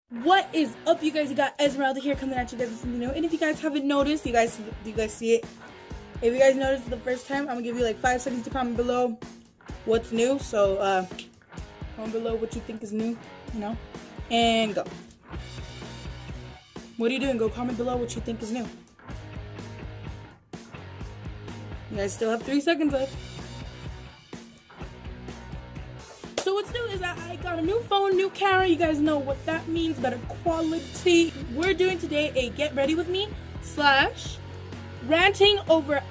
What is up, you guys? You got Esmeralda here coming at you guys with something new. And if you guys haven't noticed, do you guys see it? If you guys noticed the first time, I'm gonna give you like 5 seconds to comment below what's new. So comment below what you think is new, and go. What are you doing? Go comment below what you think is new. You guys still have 3 seconds left. So what's new is that I got a new phone, new camera. You guys know what that means, better quality. We're doing today a get ready with me / ranting over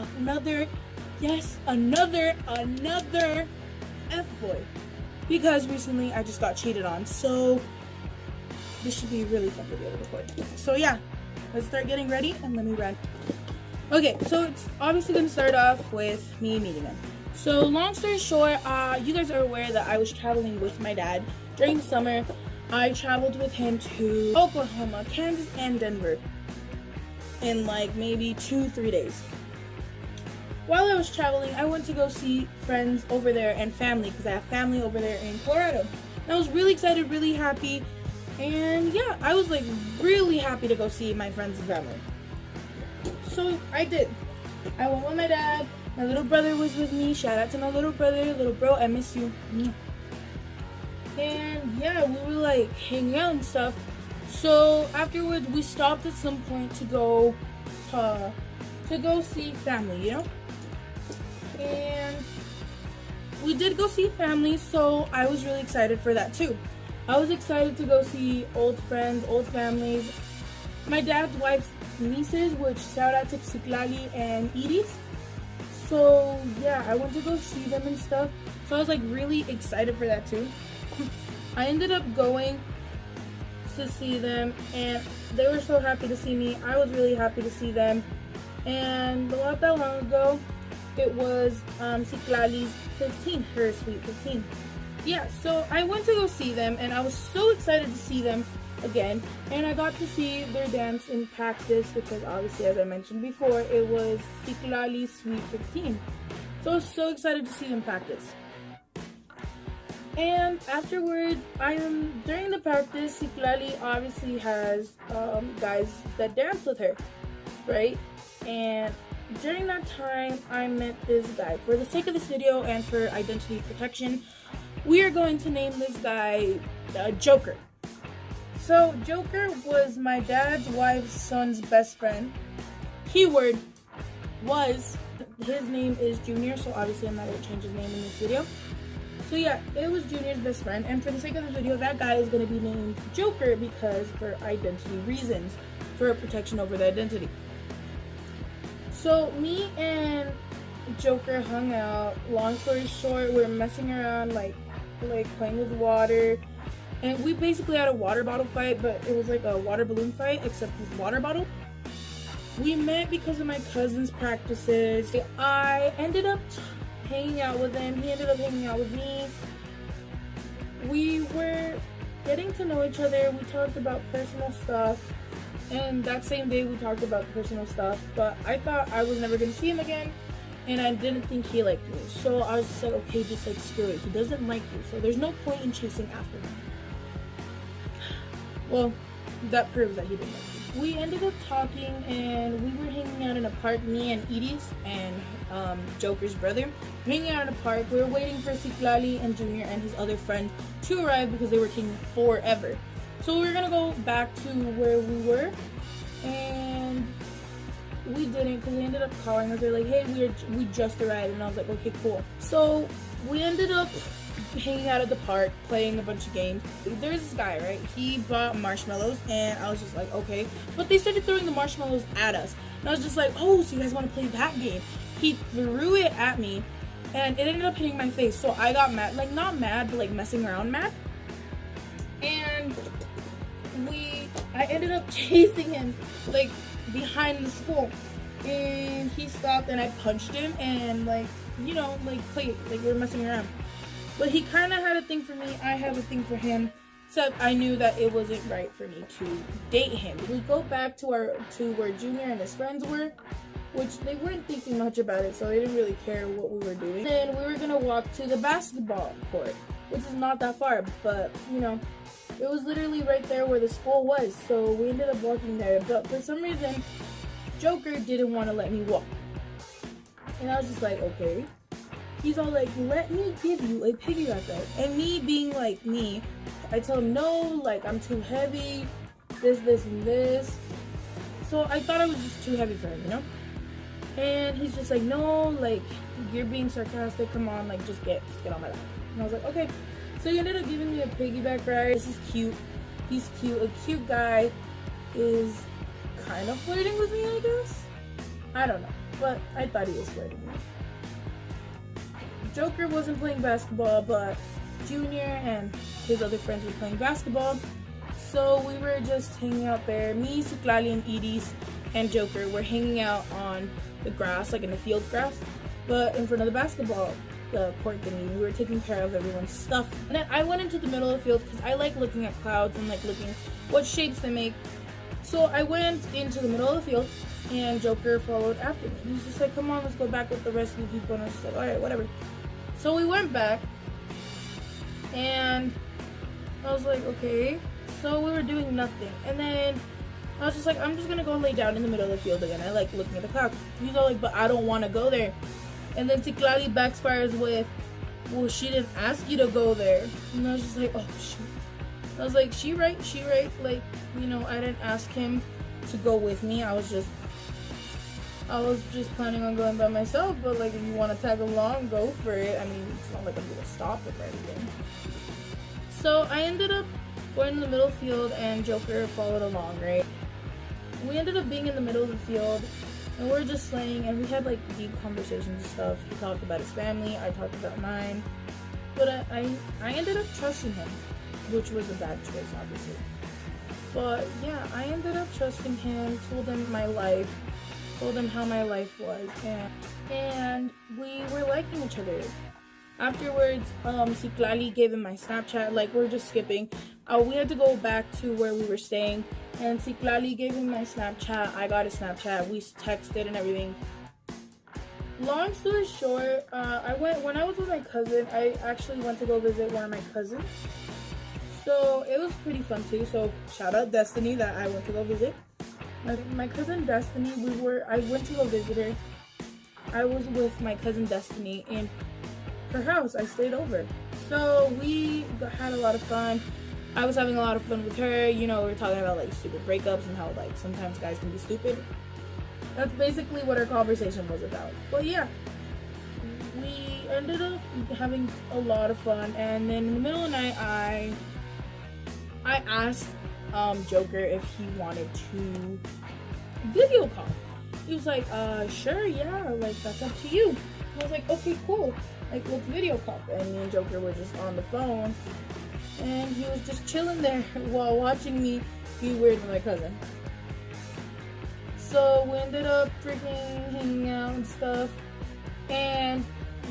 another F-boy. Because recently I just got cheated on, so this should be really fun to be able to record. So yeah, let's start getting ready and let me rant. Okay, so it's obviously gonna start off with me meeting him. So long story short, you guys are aware that I was traveling with my dad during the summer. I traveled with him to Oklahoma, Kansas, and Denver in like maybe 2-3 days. While I was traveling, I went to go see friends over there and family because I have family over there in Colorado. And I was really excited, really happy, and yeah, I was like really happy to go see my friends and family. So I did. I went with my dad. My little brother was with me. Shout out to my little brother. Little bro, I miss you. And yeah, we were like hanging out and stuff. So afterwards, we stopped at some point to go see family, And we did go see family, so I was really excited for that too. I was excited to go see old friends, old families. My dad's wife's nieces, which shout out to Citlali and Edie's. So yeah, I went to go see them and stuff. So I was like really excited for that too. I ended up going to see them and they were so happy to see me. I was really happy to see them. And not that long ago, it was Citlali's 15, her sweet 15. Yeah, so I went to go see them and I was so excited to see them again, and I got to see their dance in practice because obviously, as I mentioned before, it was Citlali's sweet 15. So I was so excited to see them practice. And afterwards, during the practice, Citlali obviously has guys that dance with her, right? And during that time, I met this guy. For the sake of this video and for identity protection, we are going to name this guy Joker. So Joker was my dad's wife's son's best friend. Keyword was, his name is Junior, so obviously I'm not going to change his name in this video. So yeah, it was Junior's best friend, and for the sake of the video, that guy is going to be named Joker because for identity reasons, for protection over the identity. So me and Joker hung out. Long story short, we were messing around, like playing with water. And we basically had a water bottle fight, but it was like a water balloon fight, except with water bottle. We met because of my cousin's practices. I ended up hanging out with him. He ended up hanging out with me. We were getting to know each other. We talked about personal stuff. And that same day we talked about personal stuff. But I thought I was never going to see him again. And I didn't think he liked me. So I was just like, okay, just like screw it. He doesn't like you. So there's no point in chasing after him. Well, that proves that he didn't like me. We ended up talking and we were hanging out in a park, me and Edie's and Joker's brother. Hanging out in a park. We were waiting for Citlali and Junior and his other friend to arrive because they were taking forever. So we were going to go back to where we were, and we didn't because they ended up calling us. They're like, hey, we just arrived, and I was like, okay, cool. So we ended up hanging out at the park, playing a bunch of games. There's this guy, right? He bought marshmallows, and I was just like, okay. But they started throwing the marshmallows at us, and I was just like, oh, so you guys want to play that game? He threw it at me, and it ended up hitting my face. So I got mad, like not mad, but like messing around mad. And I ended up chasing him like behind the school, and he stopped, and I punched him, and like play like we were messing around. But he kind of had a thing for me. I have a thing for him. Except I knew that it wasn't right for me to date him. We go back to where Junior and his friends were, which they weren't thinking much about it, so they didn't really care what we were doing. Then we were gonna walk to the basketball court, which is not that far, but It was literally right there where the school was, so we ended up walking there. But for some reason, Joker didn't want to let me walk. And I was just like, okay. He's all like, let me give you a piggyback ride. And me being like me, I tell him, no, like, I'm too heavy, this, and this. So I thought I was just too heavy for him, you know? And he's just like, no, like, you're being sarcastic, come on, like, just get on my lap. And I was like, okay. So he ended up giving me a piggyback ride. This is cute. He's cute. A cute guy is kind of flirting with me, I guess. I don't know. But I thought he was flirting with me. Joker wasn't playing basketball, but Junior and his other friends were playing basketball. So we were just hanging out there. Me, Citlali, and Edie's and Joker were hanging out on the grass, like in the field grass, but in front of the basketball court thingy. We were taking care of everyone's stuff. And then I went into the middle of the field because I like looking at clouds and like looking what shapes they make. So I went into the middle of the field and Joker followed after me. He's just like, come on, let's go back with the rest of the people. And I was just like, alright, whatever. So we went back and I was like, okay. So we were doing nothing. And then I was just like, I'm just gonna go lay down in the middle of the field again. I like looking at the clouds. He's all like, but I don't want to go there. And then Citlali backfires with, well, she didn't ask you to go there. And I was just like, oh, shoot. I was like, she right. Like, you know, I didn't ask him to go with me. I was just planning on going by myself. But, like, if you want to tag along, go for it. I mean, it's not like I'm going to stop it or anything. So I ended up going in the middle field and Joker followed along, right? We ended up being in the middle of the field. And we were just slaying, and we had like deep conversations and stuff. He talked about his family, I talked about mine. But I ended up trusting him, which was a bad choice, obviously. But yeah, I ended up trusting him, told him my life, told him how my life was, and we were liking each other. Afterwards, Citlali gave him my Snapchat, like we're just skipping. We had to go back to where we were staying. And Citlali gave him my Snapchat. I got a Snapchat. We texted and everything. Long story short, when I was with my cousin, I actually went to go visit one of my cousins. So it was pretty fun too. So shout out Destiny that I went to go visit. My cousin Destiny, I went to go visit her. I was with my cousin Destiny in her house. I stayed over. So we had a lot of fun. I was having a lot of fun with her. You know, we were talking about like stupid breakups and how like sometimes guys can be stupid. That's basically what our conversation was about. But yeah, we ended up having a lot of fun. And then in the middle of the night, I asked Joker if he wanted to video call. He was like, sure, yeah, like that's up to you. I was like, okay, cool. Like, let's video call. And me and Joker were just on the phone. And he was just chilling there while watching me be weird with my cousin. So we ended up freaking hanging out and stuff. And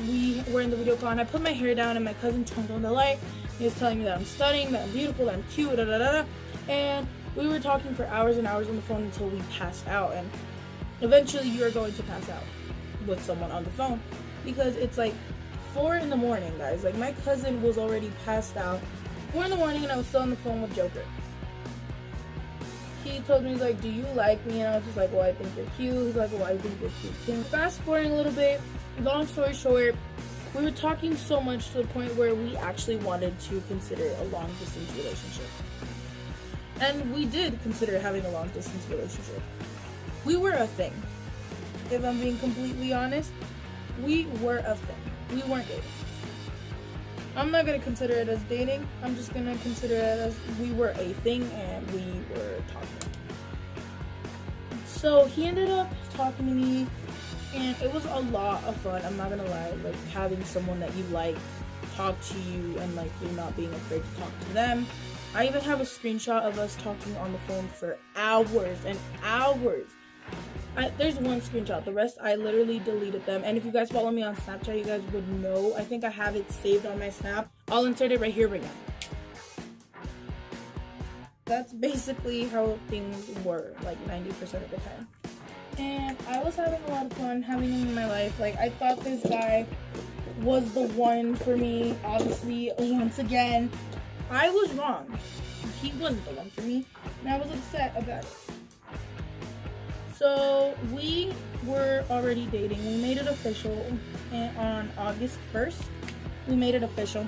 we were in the video call. And I put my hair down and my cousin turned on the light. He was telling me that I'm stunning, that I'm beautiful, that I'm cute, da da da da. And we were talking for hours and hours on the phone until we passed out. And eventually you are going to pass out with someone on the phone. Because it's like 4 in the morning, guys. Like, my cousin was already passed out 4 in the morning and I was still on the phone with Joker. He told me, he's like, do you like me? And I was just like, well, I think you're cute. He's like, well, I think you're cute too. Fast forwarding a little bit, long story short, we were talking so much to the point where we actually wanted to consider a long distance relationship. And we did consider having a long distance relationship. We were a thing. If I'm being completely honest, we were a thing. We weren't dating. I'm not going to consider it as dating. I'm just going to consider it as we were a thing and we were talking. So he ended up talking to me and it was a lot of fun. I'm not going to lie. Like, having someone that you like talk to you and like you're not being afraid to talk to them. I even have a screenshot of us talking on the phone for hours and hours. There's one screenshot. The rest, I literally deleted them. And if you guys follow me on Snapchat, you guys would know. I think I have it saved on my Snap. I'll insert it right here, right now. That's basically how things were, like 90% of the time. And I was having a lot of fun having him in my life. Like, I thought this guy was the one for me. Obviously, once again, I was wrong. he wasn't the one for me, and I was upset about it. So we were already dating. We made it official on August 1st. We made it official.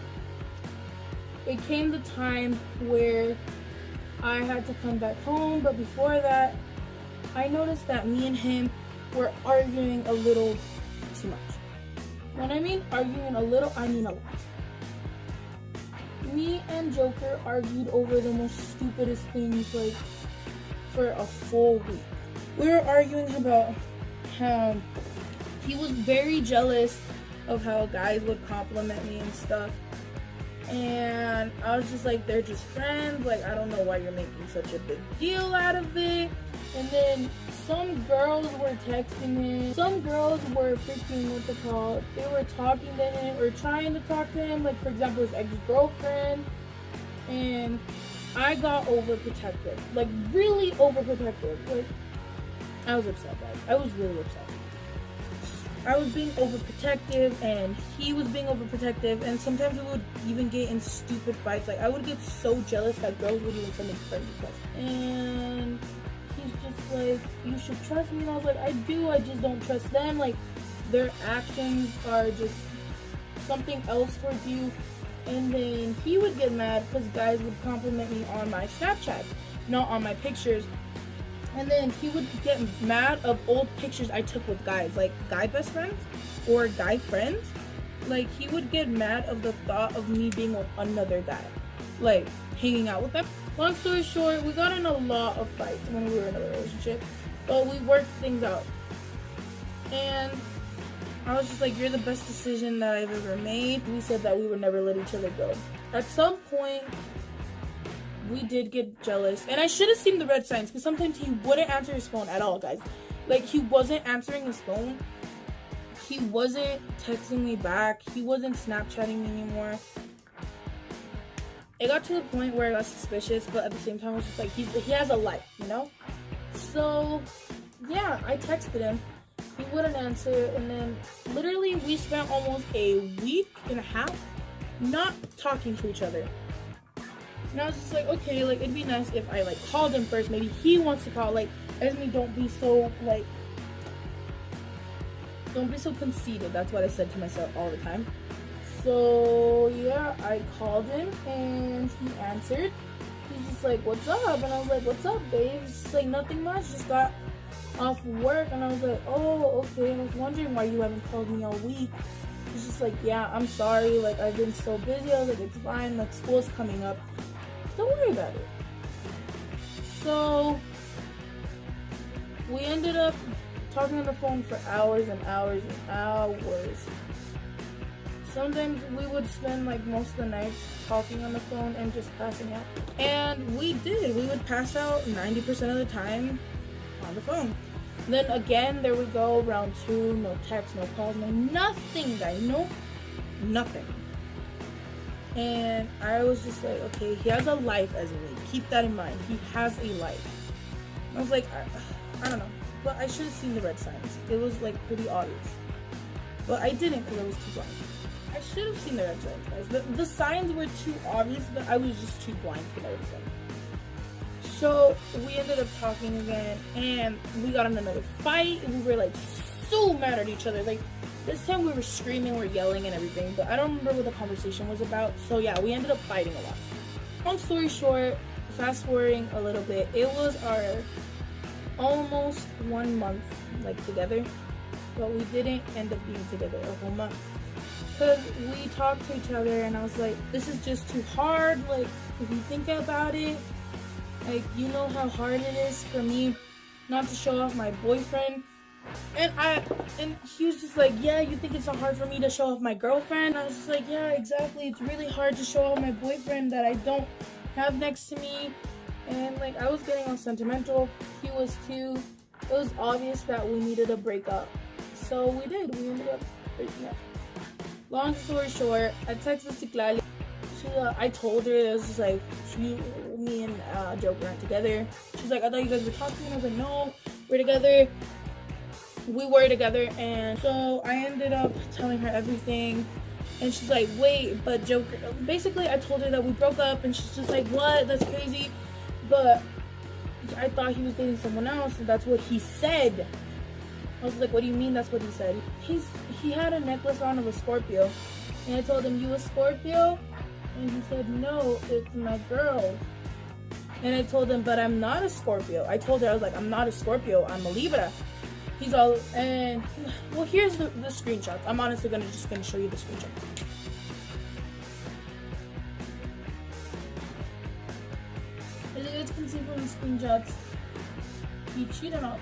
It came the time where I had to come back home, but before that, I noticed that me and him were arguing a little too much. When I mean arguing a little, I mean a lot. Me and Joker argued over the most stupidest things, like, for a full week. We were arguing about how he was very jealous of how guys would compliment me and stuff. And I was just like, they're just friends. Like, I don't know why you're making such a big deal out of it. And then some girls were texting him. Some girls were freaking, what's it called? They were talking to him or trying to talk to him. Like, for example, his ex-girlfriend. And I got overprotective. Like, really overprotective. Like, I was upset, guys. I was really upset. I was being overprotective and he was being overprotective, and sometimes we would even get in stupid fights. Like, I would get so jealous that girls would even send me friend requests. And he's just like, you should trust me. And I was like, I do, I just don't trust them. Like, their actions are just something else towards you. And then he would get mad because guys would compliment me on my Snapchat, not on my pictures. And then he would get mad of old pictures I took with guys, like guy best friends or guy friends. Like, he would get mad of the thought of me being with another guy, like hanging out with them. Long story short, we got in a lot of fights when we were in a relationship, but we worked things out. And I was just like, you're the best decision that I've ever made. We said that we would never let each other go. At some point, we did get jealous, and I should have seen the red signs, because sometimes he wouldn't answer his phone at all, guys. Like, he wasn't answering his phone. He wasn't texting me back. He wasn't Snapchatting me anymore. It got to the point where I got suspicious, but at the same time, I was just like, he has a life, you know? So, yeah, I texted him. He wouldn't answer, and then literally we spent almost a week and a half not talking to each other. And I was just like, okay, like, it'd be nice if I, like, called him first. Maybe he wants to call. Like, Esme, don't be so conceited. That's what I said to myself all the time. So, yeah, I called him, and he answered. He's just like, what's up? And I was like, what's up, babe? It's just like, nothing much. Just got off work. And I was like, oh, okay. I was wondering why you haven't called me all week. He's just like, yeah, I'm sorry. Like, I've been so busy. I was like, it's fine. Like, school's coming up. Don't worry about it. So we ended up talking on the phone for hours and hours and hours. Sometimes we would spend like most of the nights talking on the phone and just passing out. And we did. We would pass out 90% of the time on the phone. Then again, there we go, round 2, no text, no calls, no nothing, guys. No, nothing. And I was just like, okay, he has a life, Esme. Keep that in mind. He has a life. I was like, I don't know. But I should have seen the red signs. It was like pretty obvious. But I didn't because I was too blind. I should have seen the red signs, guys. The signs were too obvious, but I was just too blind to notice them. So we ended up talking again, and we got in another fight. And we were like so mad at each other. Like, this time we were screaming, we're yelling and everything, but I don't remember what the conversation was about. So yeah, we ended up fighting a lot. Long story short, fast forwarding a little bit, it was our almost 1 month like together, but we didn't end up being together a whole month. Because we talked to each other and I was like, this is just too hard. Like, if you think about it, like, you know how hard it is for me not to show off my boyfriend. And he was just like, yeah, you think it's so hard for me to show off my girlfriend? And I was just like, yeah, exactly. It's really hard to show off my boyfriend that I don't have next to me. And like, I was getting all sentimental. He was too. It was obvious that we needed to break up. So we did. We ended up breaking up. Long story short, I texted Citlali. I told her, it was just like, me and Joker aren't together. She's like, I thought you guys were talking. I was like, no, we're together. We were together. And so I ended up telling her everything. And she's like, wait, but Joker, basically I told her that we broke up, and she's just like, what? That's crazy. But I thought he was dating someone else, and that's what he said. I was like, what do you mean that's what he said? He had a necklace on of a Scorpio. And I told him, you a Scorpio? And he said, no, it's my girl. And I told him, but I'm not a Scorpio. I told her, I was like, I'm not a Scorpio, I'm a Libra. He's all, and, well, here's the screenshots. I'm honestly just gonna show you the screenshots. As you guys can see from the screenshots, he cheated on.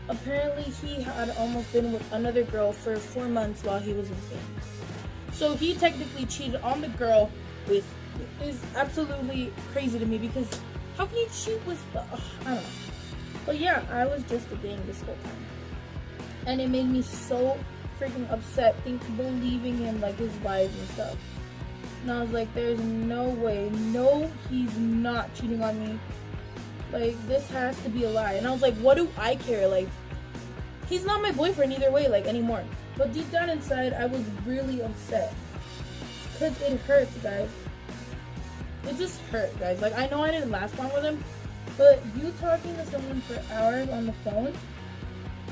Apparently, he had almost been with another girl for 4 months while he was with me. So he technically cheated on the girl with, is absolutely crazy to me, because how can you cheat with, I don't know. But yeah, I was just a gang this whole time. And it made me so freaking upset, believing him, like, his lies and stuff. And I was like, there's no way, no, he's not cheating on me. Like, this has to be a lie. And I was like, what do I care? Like, he's not my boyfriend either way, like, anymore. But deep down inside, I was really upset. Because it hurts, guys. It just hurt, guys. Like, I know I didn't last long with him, but you talking to someone for hours on the phone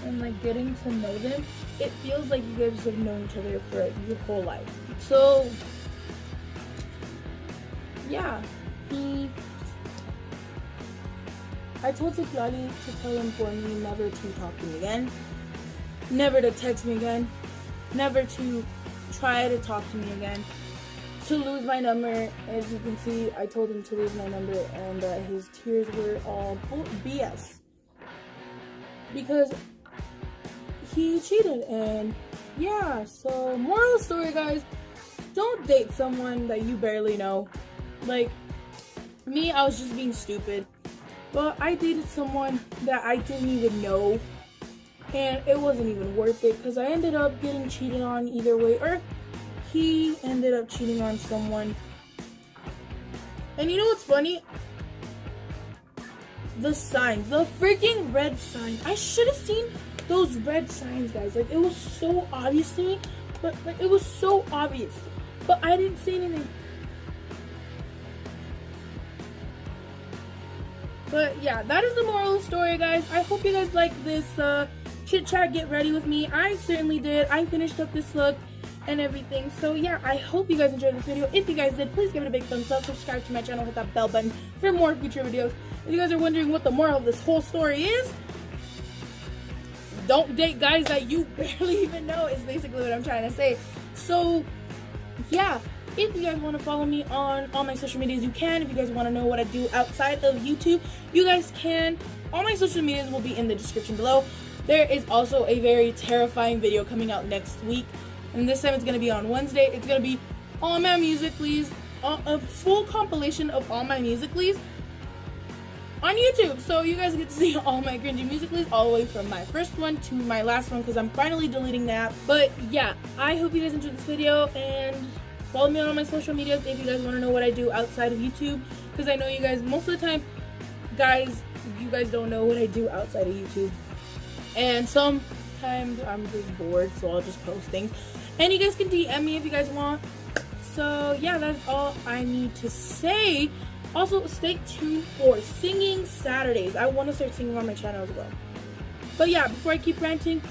and, like, getting to know them, it feels like you guys have known each other for, like, your whole life. So, yeah. I told Tiklali to tell him for me never to talk to me again, never to text me again, never to try to talk to me again, to lose my number. As you can see, I told him to lose my number, and his tears were all BS. Because he cheated, and yeah, so moral of the story, guys, don't date someone that you barely know. Like, me, I was just being stupid. But I dated someone that I didn't even know, and it wasn't even worth it, because I ended up getting cheated on either way, or he ended up cheating on someone. And you know what's funny? The signs, the freaking red signs. I should have seen those red signs, guys. Like, it was so obvious to me, but like, it was so obvious, but I didn't say anything. But yeah, that is the moral of the story, guys. I hope you guys like this chit chat, get ready with me. I certainly did. I finished up this look and everything. So yeah, I hope you guys enjoyed this video. If you guys did, please give it a big thumbs up, subscribe to my channel, hit that bell button for more future videos. If you guys are wondering what the moral of this whole story is, don't date guys that you barely even know, is basically what I'm trying to say. So yeah, if you guys want to follow me on all my social medias, you can. If you guys want to know what I do outside of YouTube, you guys can. All my social medias will be in the description below. There is also a very terrifying video coming out next week, and this time it's going to be on Wednesday. It's going to be all my Musical.lys, a full compilation of all my Musical.lys on YouTube. So you guys get to see all my cringy Musical.lys, all the way from my first one to my last one, because I'm finally deleting that. But yeah, I hope you guys enjoyed this video, and follow me on all my social medias if you guys want to know what I do outside of YouTube, because I know you guys, most of the time, guys, you guys don't know what I do outside of YouTube. And sometimes I'm just bored, so I'll just post things. And you guys can DM me if you guys want. So yeah, that's all I need to say. Also, stay tuned for Singing Saturdays. I want to start singing on my channel as well. But yeah, before I keep ranting,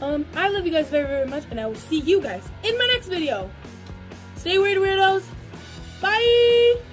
I love you guys very, very much, and I will see you guys in my next video. Stay weird, weirdos. Bye!